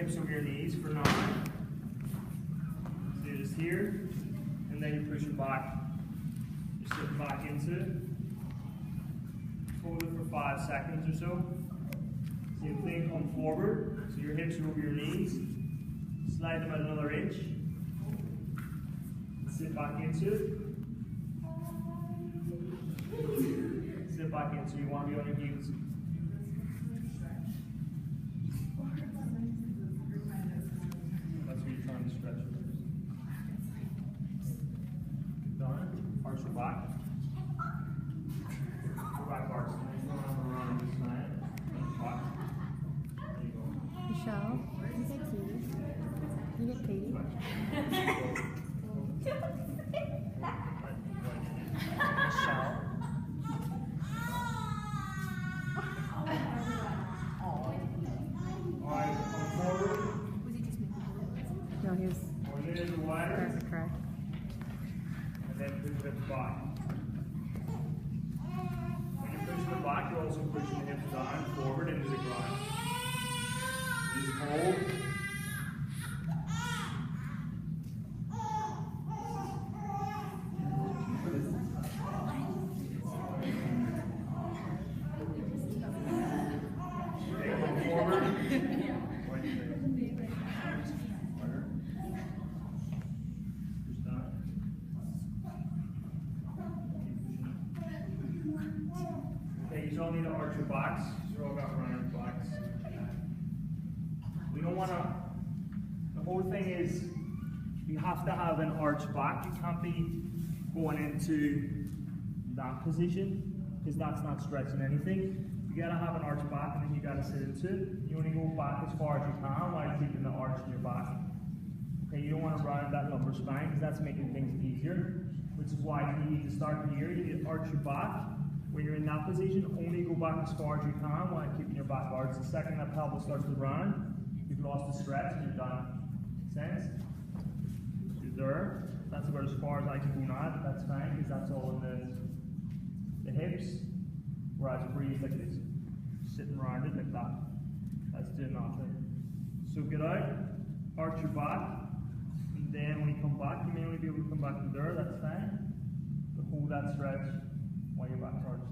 hips over your knees for 9. So you're just here, and then you push it back. You're sitting back into it. Hold it for 5 seconds or so. Same thing, come forward. So your hips are over your knees. Slide them out another inch. Sit back into it. Sit back into it. You want to be on your heels. That's what you're trying to stretch. Done. Arch your back. Go back arch. Around this side. Back. There you go. Michelle, you get Katie. You get Katie. Michelle. Alright, come forward. No, he was Or a little wider. correct. And then push it back. When you push the back, you're also pushing the hips down, forward into the ground. Just hold. Okay, come forward. Push down. Okay, you all need to arch your backs. You're all got round backs. We don't want to. The whole thing is, you have to have an arch back. You can't be going into that position because that's not stretching anything. You gotta have an arch back and then you gotta sit into it. You only go back as far as you can while keeping the arch in your back. Okay, you don't want to round that lumbar spine because that's making things easier, which is why you need to start here. You need to arch your back. When you're in that position, only go back as far as you can while keeping your back arched. The second that pelvis starts to round, you've lost the stretch and you're done. Make sense? You're there. That's about as far as I can go now, but that's fine because that's all in the hips. Whereas breathe like this, sitting rounded like that. That's doing nothing. So get out, arch your back, and then when you come back, you may only be able to come back from there, that's fine. But hold that stretch while your back's arched.